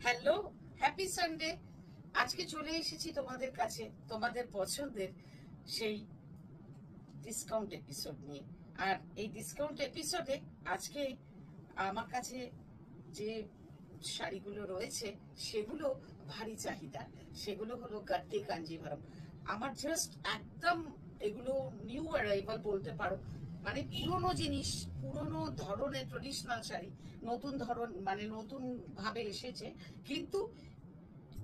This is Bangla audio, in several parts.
Hello, happy Sunday. আজকে চলে এসেছি তোমাদের কাছে তোমাদের পছন্দের সেই ডিসকাউন্ট এপিসোড নিয়ে। আর এই ডিসকাউন্ট এপিসোডে আজকে আমার কাছে যে শাড়িগুলো রয়েছে সেগুলো ভারী চাহিদা। সেগুলো হলো গাদ্দে কাঞ্জিভারম। আমার জাস্ট একদম এগুলো নিউ অ্যারাইভাল বলতে পারো। মানে পুরনো জিনিস, পুরনো ধরনের ট্রেডিশনাল শাড়ি নতুন ধরন, মানে নতুন ভাবে এসেছে। কিন্তু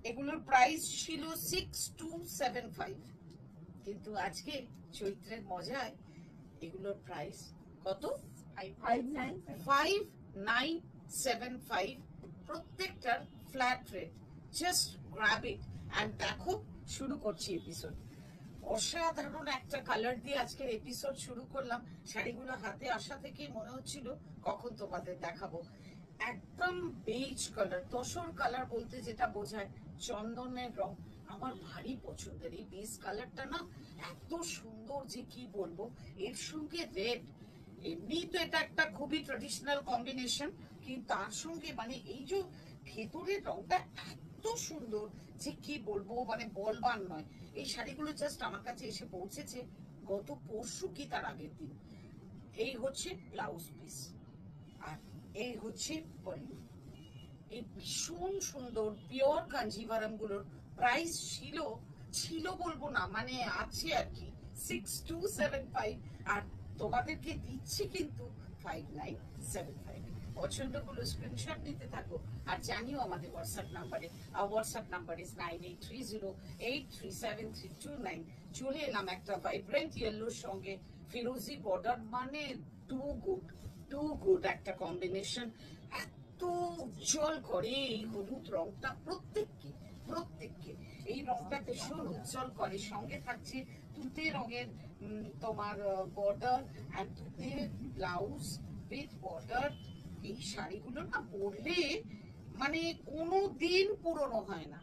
এগুলোর প্রাইস ছিল 6275, কিন্তু আজকে চৈত্রের মজায় এগুলোর প্রাইস কত? 5975। প্রত্যেকটার flat rate. Just grab it and দেখো। শুরু করছি এপিসোড। অসাধারণ একটা কালার দিয়ে আজকের এপিসোড শুরু করলাম। শাড়িগুলো হাতে আসা থেকেই মনে হচ্ছিল কখন তোমাদের দেখাবো। একদম বেজ কালার, তসর কালার বলতে যেটা বোঝায় চন্দনের রং। আমার ভারী পছন্দের এই বেজ কালারটা না, এত সুন্দর যে কি বলবো। এর সঙ্গে রেড, এমনি তো এটা একটা খুবই ট্রেডিশনাল কম্বিনেশন, কিন্তু তার সঙ্গে মানে এই যে ভেতরের রংটা এত সুন্দর যে কি বলবো, মানে বলবার নয়। এই শাড়িগুলো জাস্ট আমার কাছে এসে পৌঁছেছে গত পরশু কি তার আগের দিন। এই হচ্ছে ব্লাউজ পিস আর এই হচ্ছে পল্লু। এই ভীষণ সুন্দর পিওর কাঞ্জিভারাম গুলোর প্রাইস ছিল ছিল বলবো না, মানে আছে আর কি 6275। আর তোমাদেরকে দিচ্ছি কিন্তু 5975। পছন্দগুলো স্ক্রিনশট নিতে থাকো আর জানিও আমাদের হোয়াটসঅ্যাপ নাম্বারে। আর হোয়াটসঅ্যাপ নাম্বার ইজ 9830837329। চলে এলাম একটা ভাইব্রেন্ট ইয়েলোর সঙ্গে ফিরোজি বর্ডার, মানে টু গুড, টু গুড একটা কম্বিনেশন। এত উজ্জ্বল করে এই হলুদ রংটা প্রত্যেককে প্রত্যেককে এই রংটা ভীষণ উজ্জ্বল করে। সঙ্গে থাকছে তুতে রঙের তোমার বর্ডার আর তুতে ব্লাউজ উইথ বর্ডার। এই শাড়িগুলো না পরলে মানে কোনো দিন পুরনো হয় না।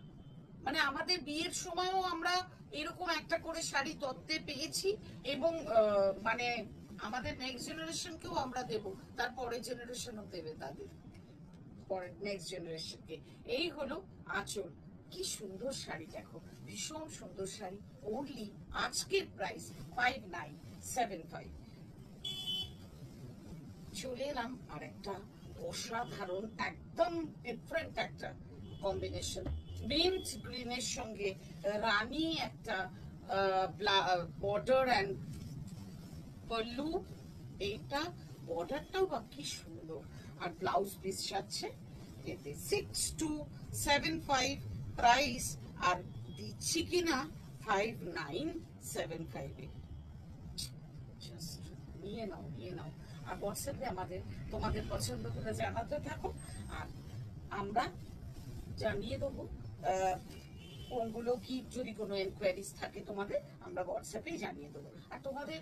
মানে আমাদের বিয়ের সময়ও আমরা এরকম একটা করে শাড়ি তত্ত্বে পেয়েছি, এবং মানে আমাদের নেক্সট জেনারেশনকেও আমরা দেব, তারপরের জেনারেশনও দেবে তাদের পরের নেক্সট জেনারেশনকে। এই হলো আঁচল। কি সুন্দর শাড়ি দেখো, ভীষণ সুন্দর শাড়ি। ওনলি আজকের প্রাইস 5975। চলে এলাম আর একটা অসাধারণ একদম ডিফারেন্ট একটা কম্বিনেশন। মিন্ট গ্রিনের সঙ্গে রানী একটা বর্ডার অ্যান্ড পল্লু। এইটা বর্ডারটাও বা কি সুন্দর। আর ব্লাউজ পিস যাচ্ছে এতে 6275 প্রাইস। আর দিচ্ছি কিনা 5975। জাস্ট নিয়ে নাও, নিয়ে নাও। আর হোয়াটসঅ্যাপে আমাদের তোমাদের পছন্দ করে জানাতে থাকো আর আমরা জানিয়ে দেবো কোনগুলো কি। যদি কোনো এনকোয়ারিজ থাকে তোমাদের, আমরা হোয়াটসঅ্যাপেই জানিয়ে দেবো। আর তোমাদের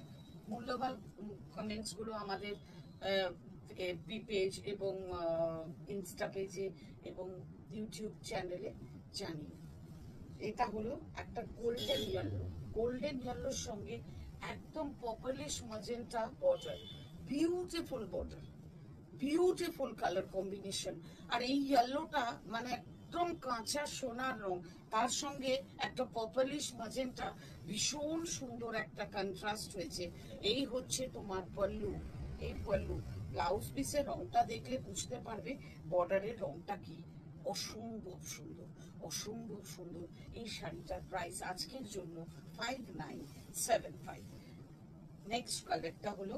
মূল্যবান কমেন্টস গুলো আমাদের এফবি পেজ এবং ইনস্টা পেজে এবং ইউটিউব চ্যানেলে জানিয়ে। এটা হলো একটা গোল্ডেন ইয়েলো, গোল্ডেন ইয়েলোর সঙ্গে একদম popular magenta border. Beautiful border, beautiful colour combination. আর এই ইয়েলোটা মানে একদম কাঁচা সোনার রং, তার সঙ্গে একটা পপুলিশ ম্যাজেন্টা, ভীষণ সুন্দর একটা কন্ট্রাস্ট হয়েছে। এই হচ্ছে তোমার পল্লু। এই পল্লু ব্লাউজ পিসের রংটা দেখলে বুঝতে পারবে বর্ডারের রংটা কি। অসম্ভব সুন্দর, অসম্ভব সুন্দর। এই শাড়িটার প্রাইস আজকের জন্য 5975। নেক্সট কালারটা হলো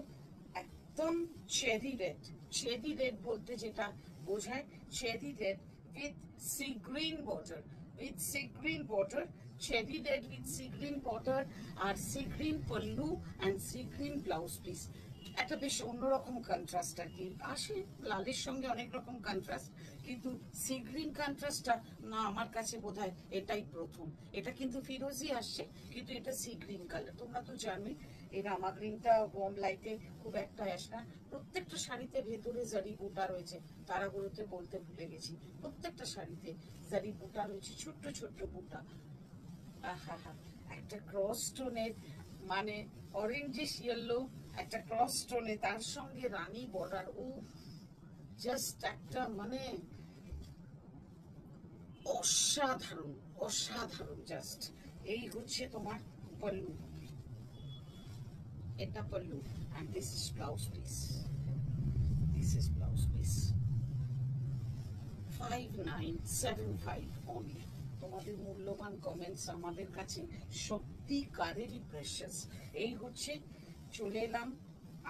একদম চেরি রেড। চেরি রেড বলতে যেটা বোঝায়, cherry red with sea green border, with sea green border. Cherry red with sea green border আর sea green pallu and sea green blouse piece. একটা বেশ অন্যরকম কন্ট্রাস্ট আর কি আসে। লালের সঙ্গে অনেক রকম কন্ট্রাস্ট, কিন্তু সি গ্রিন কন্ট্রাস্টটা না আমার কাছে বোধহয় এটাই প্রথম। এটা কিন্তু ফিরোজি আসছে, কিন্তু এটা সি গ্রিন কালার। তোমরা তো জানোই এই রামা গ্রিনটা ওয়ার্ম লাইটে খুব একটা আসে না। প্রত্যেকটা শাড়িতে ভেতরে জারি বুটা রয়েছে, তারাগুলোতে বলতে ভুলে গেছি। প্রত্যেকটা শাড়িতে জারি বুটা রয়েছে, ছোট্ট ছোট্ট বুটা। আহা, একটা ক্রস স্টোনের, মানে অরেঞ্জিশ ইয়েলো, একটা ক্রস স্টোনে তার সঙ্গে রানী বর্ডার। ও জাস্ট একটা মানে অসাধারণ অসাধারণ জাস্ট। এই হচ্ছে তোমার পল্লু, এটা pallu, and this is blouse piece. This is blouse piece. 5975 only. তোমাদের মূল্যবান কমেন্টস আমাদের কাছে সত্যিকারেরই প্রেশাস। এই হচ্ছে, চলে এলাম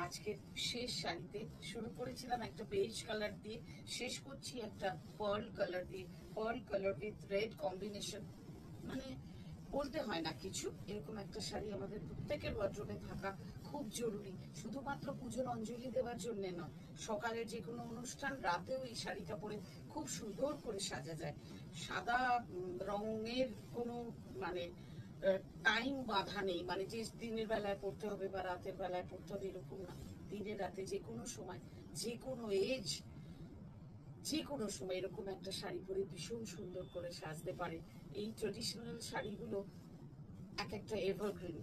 আজকের শেষ শাড়িতে। শুরু করেছিলাম একটা বেজ কালার দিয়ে, শেষ করছি একটা পার্ল কালার দিয়ে। Pearl colour with red combination, মানে বলতে হয় না কিছু। এরকম একটা শাড়ি আমাদের প্রত্যেকের ওয়ার্ড্রোবে থাকা খুব জরুরি, শুধুমাত্র পুজোর অঞ্জলি দেওয়ার জন্য নয়, সকালের যে কোনো অনুষ্ঠান, রাতেও এই শাড়িটা পরে খুব সুন্দর করে সাজা যায়। সাদা রঙের কোনো মানে টাইম বাঁধা নেই, মানে যে দিনের বেলায় পড়তে হবে বা রাতের বেলায় পড়তে হবে এরকম না। দিনে রাতে যে কোনো সময়, যে কোনো এজ, যে কোনো সময় এরকম একটা শাড়ি পরে ভীষণ সুন্দর করে সাজতে পারে। এই ট্রেডিশনাল শাড়িগুলো এক একটা এভারগ্রিন।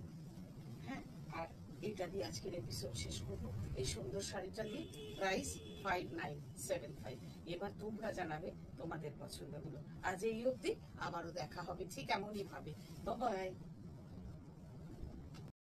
হ্যাঁ, আর এটা দিয়ে আজকের এপিসোড শেষ করবো, এই সুন্দর শাড়িটা দিয়ে। প্রাইস 5975। এবার তোমরা জানাবে তোমাদের পছন্দগুলো। আজ এই অবধি, আবারও দেখা হবে ঠিক এমনই ভাবে। বাই।